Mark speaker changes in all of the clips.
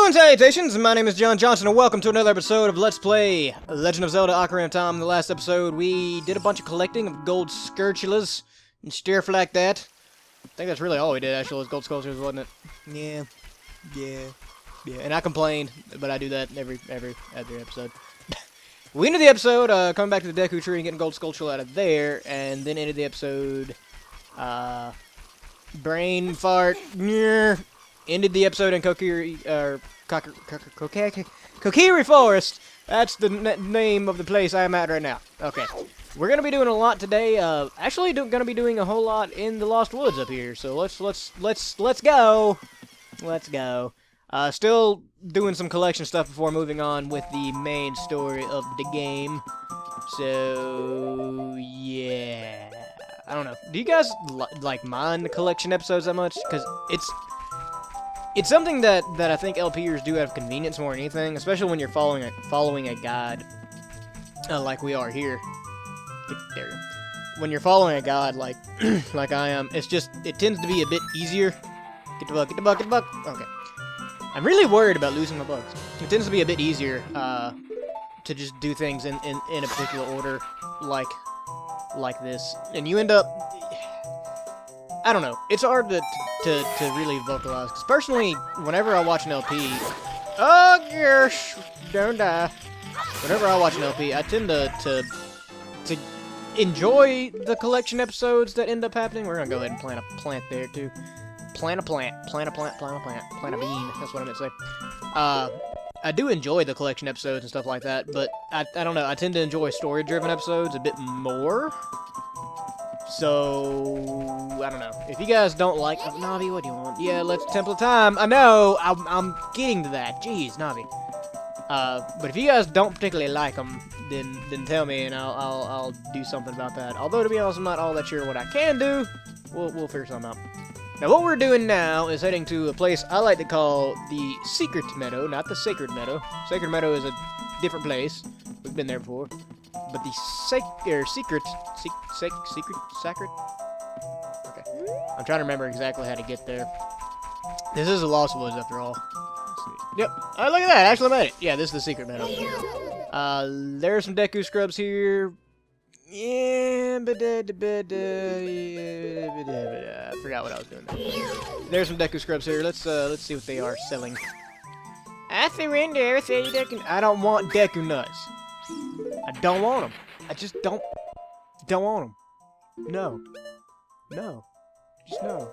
Speaker 1: Greetings and salutations, my name is John Johnson, and welcome to another episode of Let's Play Legend of Zelda Ocarina of Time. In the last episode, we did a bunch of collecting of gold Skulltulas and stuff like that. I think that's really all we did, actually, was gold Skulltulas, wasn't it? Yeah, and I complained, but I do that every episode. We ended the episode, coming back to the Deku Tree and getting gold Skulltula out of there, and then ended the episode, brain fart, ended the episode in Kokiri Forest. That's the name of the place I am at right now. Okay, we're gonna be doing a lot today. Actually, gonna be doing a whole lot in the Lost Woods up here. So let's go. Let's go. Still doing some collection stuff before moving on with the main story of the game. So yeah, I don't know. Do you guys like mind the collection episodes that much? Because it's something that I think LPers do have convenience more than anything, especially when you're following a guide, like we are here. There you go. When you're following a guide like like I am, it tends to be a bit easier. Get the bug, get the bug, get the bug. Okay. I'm really worried about losing my bugs. It tends to be a bit easier to just do things in a particular order, like this, and you end up. I don't know. It's hard to really vocalize. Because personally, whenever I watch an LP... Oh, gosh! Don't die. Whenever I watch an LP, I tend to enjoy the collection episodes that end up happening. We're going to go ahead and plant a plant there, too. Plant a plant. Plant a plant. Plant a plant. Plant a bean. That's what I meant to say. I do enjoy the collection episodes and stuff like that, but I don't know. I tend to enjoy story-driven episodes a bit more. So, I don't know. If you guys don't like... Navi, what do you want? Yeah, let's Temple of Time. I know! I'm getting to that. Jeez, Navi. But if you guys don't particularly like them, then tell me and I'll do something about that. Although, to be honest, I'm not all that sure what I can do. We'll figure something out. Now, what we're doing now is heading to a place I like to call the Secret Meadow, not the Sacred Meadow. Sacred Meadow is a different place. We've been there before. But the secret. Okay. I'm trying to remember exactly how to get there. This is the Lost Woods, after all. Let's see. Yep. Oh, look at that. I actually made it. Yeah, this is the Secret Meadow. There's some Deku scrubs here. Yeah, I forgot what I was doing there. There's some Deku scrubs here. Let's see what they are selling. I surrender. Say Deku. I don't want Deku nuts. I don't want them. I just don't want them. No. No. Just no.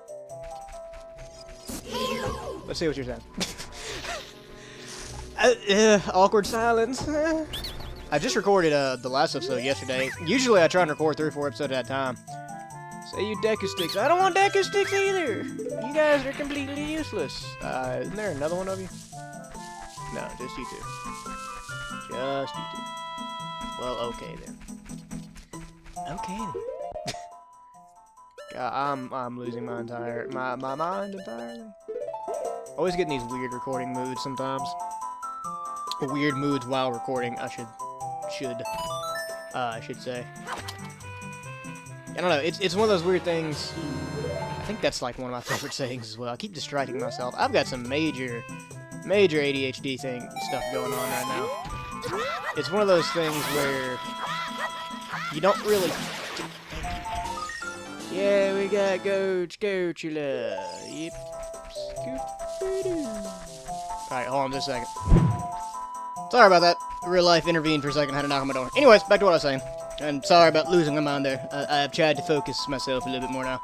Speaker 1: Let's see what you're saying. Awkward silence. I just recorded the last episode yesterday. Usually I try and record 3 or 4 episodes at a time. Say you Deku sticks. I don't want Deku sticks either. You guys are completely useless. Isn't there another one of you? No, just you two. Just you two. Well, okay then. Okay then. God, I'm losing my mind entirely. Always getting these weird recording moods sometimes. Or weird moods while recording. I should say. I don't know. It's one of those weird things. I think that's like one of my favorite sayings as well. I keep distracting myself. I've got some major ADHD stuff going on right now. It's one of those things where you don't really... Yeah, we got Skulltula. Yep. Alright, hold on just a second. Sorry about that. Real life intervened for a second. I had to knock on my door. Anyways, back to what I was saying. And sorry about losing my mind there. I've tried to focus myself a little bit more now.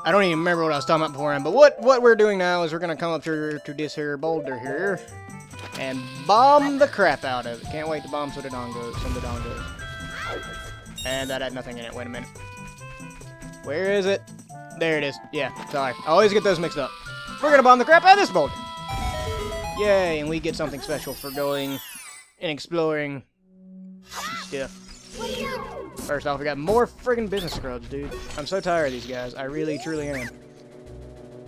Speaker 1: I don't even remember what I was talking about beforehand, but what we're doing now is we're going to come up to this here boulder here and bomb the crap out of it. Can't wait to bomb some of the dongos. And that had nothing in it. Wait a minute. Where is it? There it is. Yeah, sorry. I always get those mixed up. We're going to bomb the crap out of this boulder. Yay, and we get something special for going and exploring stuff. First off, we got more friggin' business scrubs, dude. I'm so tired of these guys. I really, truly am.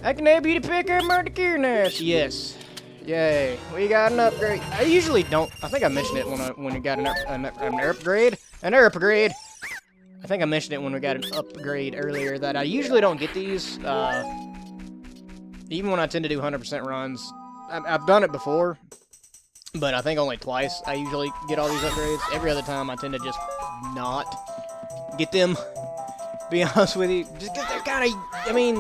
Speaker 1: I can help you to pick up Murder Nest. Yes. Yay. We got an upgrade. I usually don't. I think I mentioned it when we got an upgrade. An upgrade. I think I mentioned it when we got an upgrade earlier that I usually don't get these. Even when I tend to do 100% runs, I've done it before, but I think only twice I usually get all these upgrades. Every other time I tend to just not get them, to be honest with you. Just because they're kind of, I mean,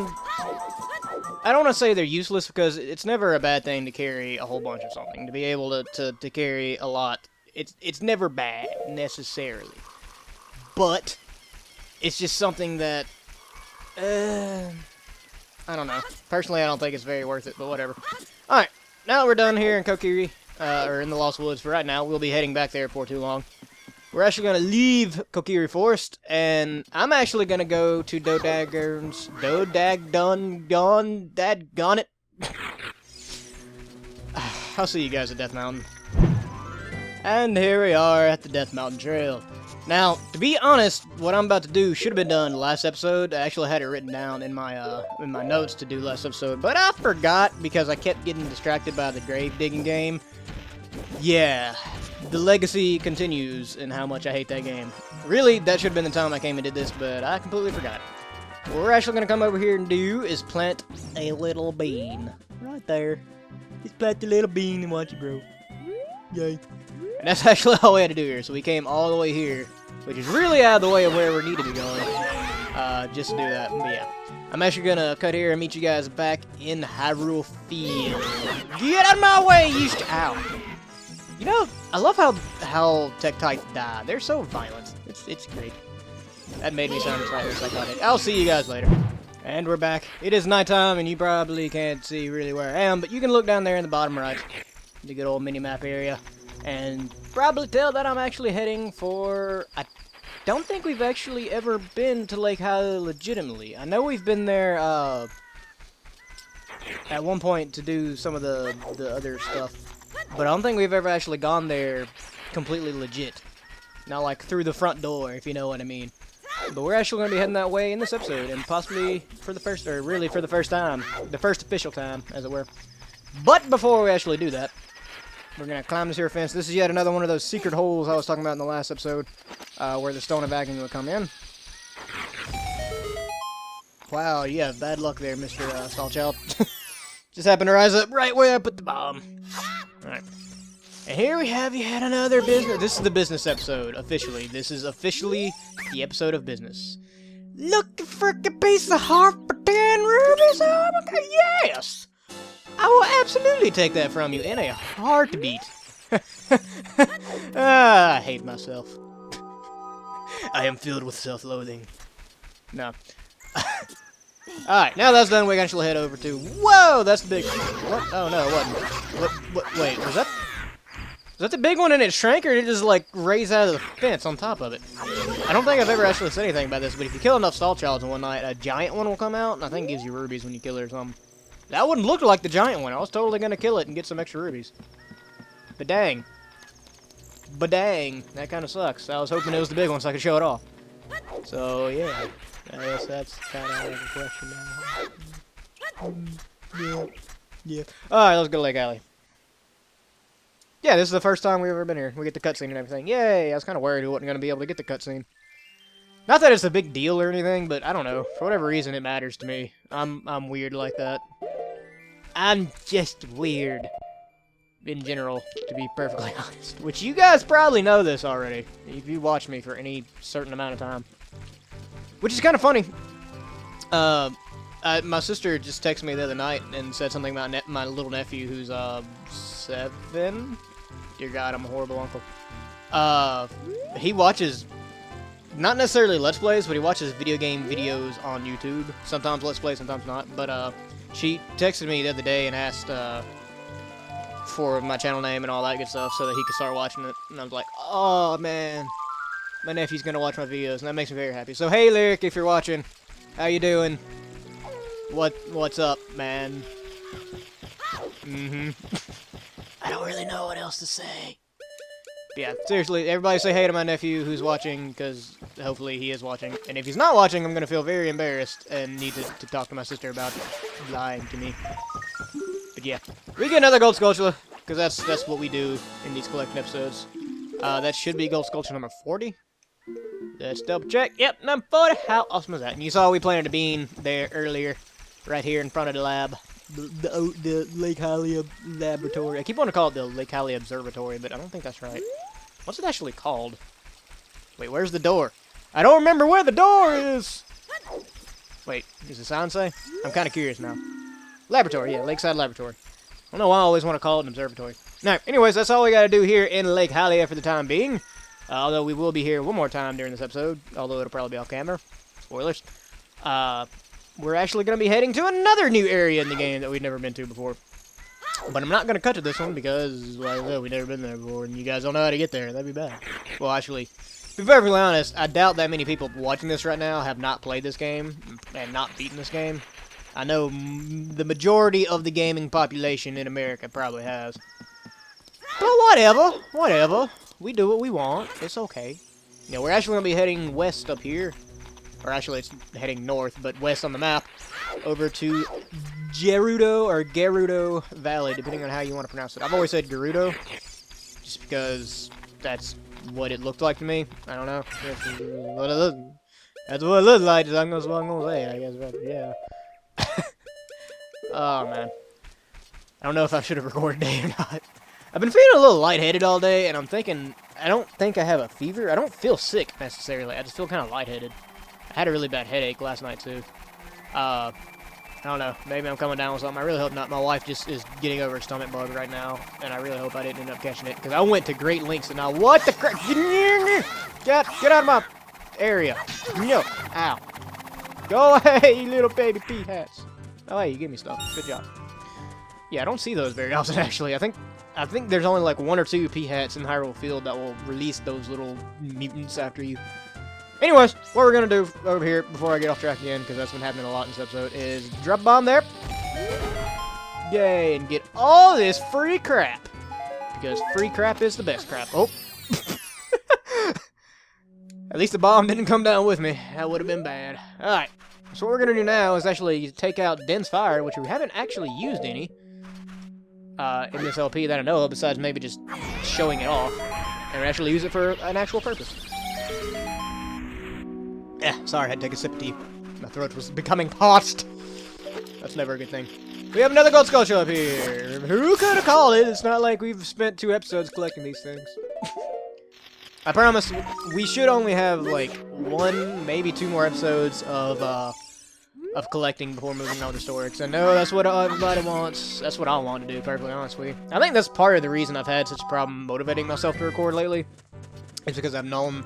Speaker 1: I don't want to say they're useless, because it's never a bad thing to carry a whole bunch of something. To be able to carry a lot, it's never bad, necessarily. But it's just something that, I don't know. Personally, I don't think it's very worth it, but whatever. Alright, now that we're done here in Kokiri, or in the Lost Woods for right now, we'll be heading back there before too long. We're actually going to leave Kokiri Forest, and I'm actually going to go to Dodaggon's, Dadgone it. I'll see you guys at Death Mountain. And here we are at the Death Mountain Trail. Now, to be honest, what I'm about to do should have been done last episode. I actually had it written down in my notes to do last episode, but I forgot because I kept getting distracted by the grave digging game. Yeah, the legacy continues in how much I hate that game. Really, that should have been the time I came and did this, but I completely forgot. What we're actually going to come over here and do is plant a little bean. Right there. Just plant the little bean and watch it grow. Yay. And that's actually all we had to do here. So we came all the way here, which is really out of the way of where we need to be going, just to do that. But yeah, I'm actually going to cut here and meet you guys back in Hyrule Field. Get out of my way, you ow. You know, I love how Tektites die. They're so violent. It's great. That made me sound slightly psychotic. I'll see you guys later. And we're back. It is nighttime, and you probably can't see really where I am, but you can look down there in the bottom right, the good old mini-map area, and probably tell that I'm actually heading for... I don't think we've actually ever been to Lake Hylia legitimately. I know we've been there, at one point to do some of the other stuff, but I don't think we've ever actually gone there completely legit. Not like through the front door, if you know what I mean. But we're actually going to be heading that way in this episode, and possibly for the first, or really for the first time. The first official time, as it were. But before we actually do that, we're going to climb this here fence. This is yet another one of those secret holes I was talking about in the last episode, where the stone of agony will come in. Wow, you have bad luck there, Mr. Skulltula. Just happened to rise up right where I put the bomb. Alright. And here we have yet another business. This is the business episode, officially. This is officially the episode of business. Looking for a piece of heart for 10 rubies? Oh my god, yes! I will absolutely take that from you in a heartbeat. I hate myself. I am filled with self-loathing. No. Alright, now that's done, we can actually head over to... Whoa, that's the big... What? Oh, no, it wasn't. What, wait, was that... Is that the big one and it shrank, or did it just, like, raise out of the fence on top of it? I don't think I've ever actually said anything about this, but if you kill enough Skulltulas in one night, a giant one will come out, and I think it gives you rubies when you kill it or something. That wouldn't look like the giant one. I was totally going to kill it and get some extra rubies. But dang. But dang. That kind of sucks. I was hoping it was the big one so I could show it off. So, yeah. I guess that's kind of a question now. Yeah. Alright, let's go to Lake Alley. Yeah, this is the first time we've ever been here. We get the cutscene and everything. Yay! I was kind of worried we wasn't going to be able to get the cutscene. Not that it's a big deal or anything, but I don't know. For whatever reason, it matters to me. I'm weird like that. I'm just weird. In general, to be perfectly honest. Which you guys probably know this already, if you watch me for any certain amount of time. Which is kind of funny. My sister just texted me the other night and said something about my little nephew who's 7. Dear God, I'm a horrible uncle. He watches, not necessarily Let's Plays, but he watches video game videos on YouTube. Sometimes Let's Play, sometimes not. But she texted me the other day and asked for my channel name and all that good stuff so that he could start watching it. And I was like, oh man, my nephew's gonna watch my videos, and that makes me very happy. So hey, Lyric, if you're watching, how you doing? What's up, man? I don't really know what else to say. But yeah, seriously, everybody say hey to my nephew who's watching, because hopefully he is watching. And if he's not watching, I'm going to feel very embarrassed and need to talk to my sister about lying to me. But yeah, we get another Gold Skulltula, because that's what we do in these collection episodes. That should be Gold Skulltula number 40. Let's double check. Yep, number 40. How awesome is that? And you saw we planted a bean there earlier, right here in front of the lab. the Lake Hylia Laboratory. I keep wanting to call it the Lake Hylia Observatory, but I don't think that's right. What's it actually called? Wait, where's the door? I don't remember where the door is! Wait, does the sign say? I'm kind of curious now. Laboratory, yeah, Lakeside Laboratory. I don't know why I always want to call it an observatory. Now, anyways, that's all we got to do here in Lake Hylia for the time being. Although we will be here one more time during this episode, although it'll probably be off camera. Spoilers. We're actually going to be heading to another new area in the game that we've never been to before. But I'm not going to cut to this one because, well, we've never been there before, and you guys don't know how to get there. That'd be bad. Well, actually, to be perfectly honest, I doubt that many people watching this right now have not played this game and not beaten this game. I know the majority of the gaming population in America probably has. But whatever. We do what we want. It's okay. You know, we're actually going to be heading west up here. Or actually, it's heading north, but west on the map. Over to Gerudo Valley, depending on how you want to pronounce it. I've always said Gerudo, just because that's what it looked like to me. I don't know. That's what it looked like. That's what I'm going to say, I guess. But yeah. Oh, man. I don't know if I should have recorded today or not. I've been feeling a little lightheaded all day, and I'm thinking, I don't think I have a fever. I don't feel sick, necessarily. I just feel kind of lightheaded. I had a really bad headache last night, too. I don't know. Maybe I'm coming down with something. I really hope not. My wife just is getting over a stomach bug right now, and I really hope I didn't end up catching it, because I went to great lengths, and now, what the crap? Get out of my area. No. Ow. Go away, you little baby pea hats. Oh, hey, you give me stuff. Good job. Yeah, I don't see those very often, actually. I think there's only like 1 or 2 pea hats in Hyrule Field that will release those little mutants after you. Anyways, what we're going to do over here, before I get off track again, because that's been happening a lot in this episode, is drop a bomb there. Yay, and get all this free crap. Because free crap is the best crap. Oh. At least the bomb didn't come down with me. That would have been bad. Alright. So what we're going to do now is actually take out Dense Fire, which we haven't actually used any in this LP that I know of, besides maybe just showing it off. And we actually use it for an actual purpose. Yeah, sorry, I had to take a sip of tea. My throat was becoming parched. That's never a good thing. We have another gold sculpture up here. Who could have called it? It's not like we've spent 2 episodes collecting these things. I promise we should only have like 1, maybe 2 more episodes of collecting before moving on to story. Because I know that's what everybody wants. That's what I want to do, perfectly honest with you. I think that's part of the reason I've had such a problem motivating myself to record lately. It's because I've known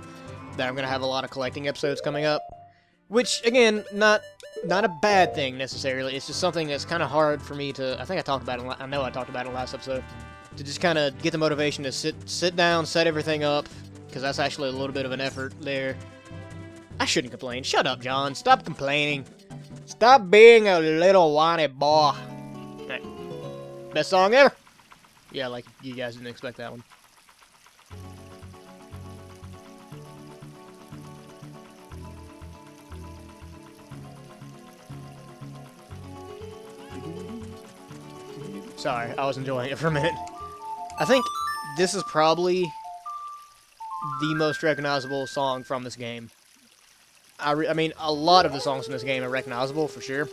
Speaker 1: that I'm going to have a lot of collecting episodes coming up. Which, again, not a bad thing, necessarily. It's just something that's kind of hard for me to... I talked about it in the last episode. To just kind of get the motivation to sit down, set everything up. Because that's actually a little bit of an effort there. I shouldn't complain. Shut up, John. Stop complaining. Stop being a little whiny boy. Right. Best song ever. Yeah, like you guys didn't expect that one. Sorry, I was enjoying it for a minute. I think this is probably the most recognizable song from this game. I mean, a lot of the songs in this game are recognizable, for sure.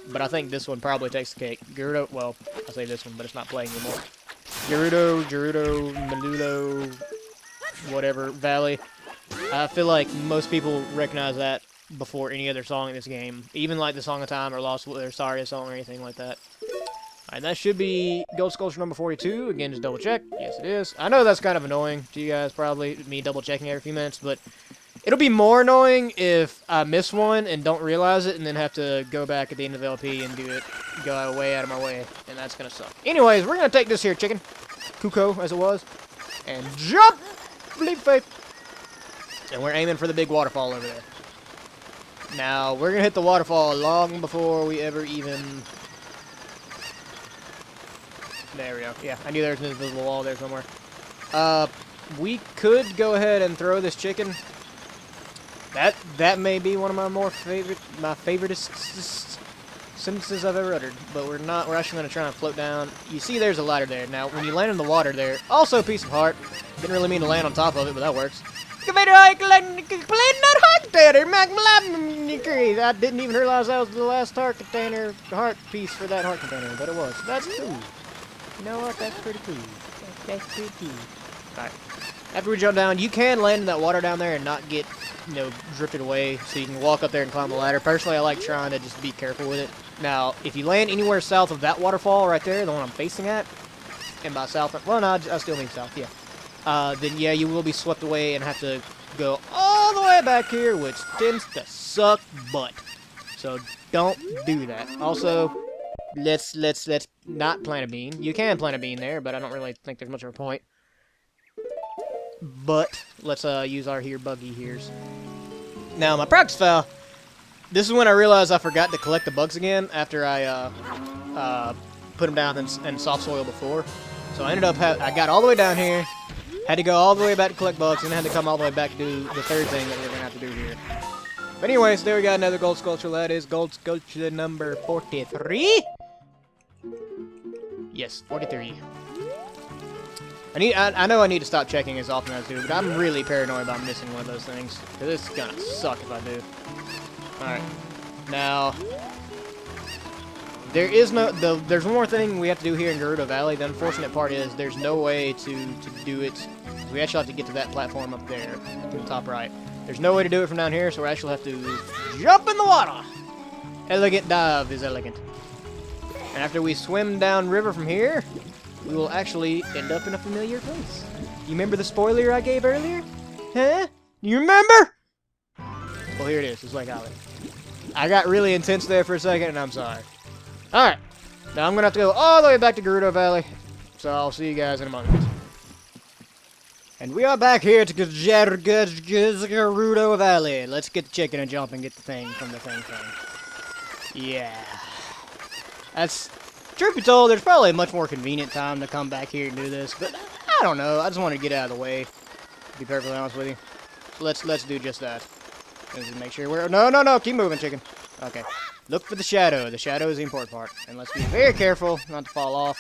Speaker 1: But I think this one probably takes the cake. Gerudo, well, I say this one, but it's not playing anymore. Gerudo, Melulo, whatever, Valley. I feel like most people recognize that before any other song in this game. Even like the Song of Time or Lost or Saria song or anything like that. Alright, that should be Gold Sculpture number 42. Again, just double check. Yes, it is. I know that's kind of annoying to you guys, probably, me double checking every few minutes, but it'll be more annoying if I miss one and don't realize it and then have to go back at the end of the LP and do it, go way out of my way, and that's gonna suck. Anyways, we're gonna take this here chicken, Kuko as it was, and jump! Leap faith! And we're aiming for the big waterfall over there. Now, we're gonna hit the waterfall long before we ever even... There we go. Yeah, I knew there was an invisible wall there somewhere. We could go ahead and throw this chicken. That may be one of my favoriteest sentences I've ever uttered. But we're not. We're actually going to try and float down. You see, there's a ladder there. Now, when you land in the water there, also a piece of heart. Didn't really mean to land on top of it, but that works. I didn't even realize that was the last heart container, heart piece for that heart container, but it was. That's cool. You know what? That's pretty cool. That's pretty cool. Alright. After we jump down, you can land in that water down there and not get, you know, drifted away, so you can walk up there and climb the ladder. Personally, I like trying to just be careful with it. Now, if you land anywhere south of that waterfall right there, the one I'm facing at, and by south, well, no, I still mean south, yeah. Then yeah, you will be swept away and have to go all the way back here, which tends to suck butt. So don't do that. Also, let's not plant a bean. You can plant a bean there, but I don't really think there's much of a point. But let's use our buggy here's. Now my practice foul. This is when I realized I forgot to collect the bugs again after I put them down in soft soil before. So I ended up I got all the way down here, had to go all the way back to collect bugs, and then had to come all the way back to do the third thing that we're gonna have to do here. But anyways, there we got another gold Skulltula. That is gold Skulltula number 43. Yes, 43. I know I need to stop checking as often as I do, but I'm really paranoid about missing one of those things. Because it's gonna suck if I do. Alright. Now, there's one more thing we have to do here in Gerudo Valley. The unfortunate part is there's no way to do it. We actually have to get to that platform up there, to the top right. There's no way to do it from down here, so we actually have to jump in the water. Elegant dive is elegant. And after we swim down river from here, we will actually end up in a familiar place. You remember the spoiler I gave earlier? Huh? You remember? Well, here it is. It's Lake Island. I got really intense there for a second, and I'm sorry. Alright. Now I'm going to have to go all the way back to Gerudo Valley. So I'll see you guys in a moment. And we are back here to Gerudo Valley. Let's get the chicken and jump and get the thing from the thing. Yeah. That's... Truth be told, there's probably a much more convenient time to come back here and do this, but I don't know. I just want to get out of the way, to be perfectly honest with you. So let's do just that. Let's make sure we're... No, keep moving, chicken. Okay. Look for the shadow. The shadow is the important part. And let's be very careful not to fall off.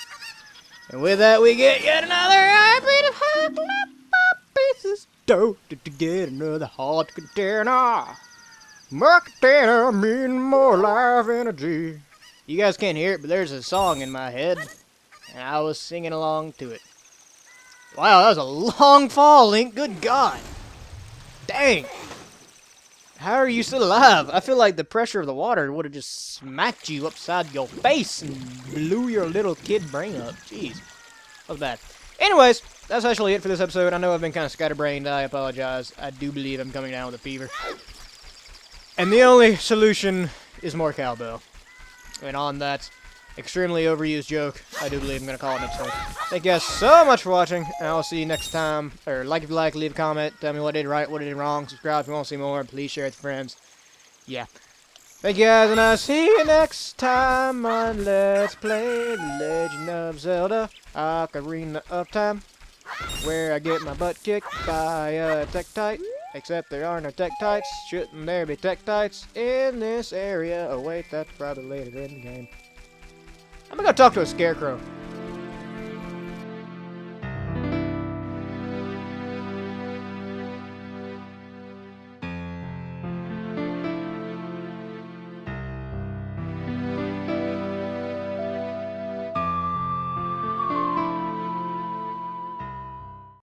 Speaker 1: And with that, we get yet another bit of hot pieces. To get another hot container. More container, mean more life energy. You guys can't hear it, but there's a song in my head, and I was singing along to it. Wow, that was a long fall, Link. Good God. Dang. How are you still alive? I feel like the pressure of the water would have just smacked you upside your face and blew your little kid brain up. Jeez. That was bad. Anyways, that's actually it for this episode. I know I've been kind of scatterbrained. I apologize. I do believe I'm coming down with a fever. And the only solution is more cowbell. And on that extremely overused joke, I do believe I'm going to call it an episode. Thank you guys so much for watching, and I'll see you next time. Or like if you like, leave a comment, tell me what I did right, what I did wrong, subscribe if you want to see more, and please share it with friends. Yeah. Thank you guys, and I'll see you next time on Let's Play The Legend of Zelda Ocarina of Time, where I get my butt kicked by a Tektite. Except there are no Tektites. Shouldn't there be Tektites in this area? Oh wait, that's probably later in the game. I'm gonna go talk to a scarecrow.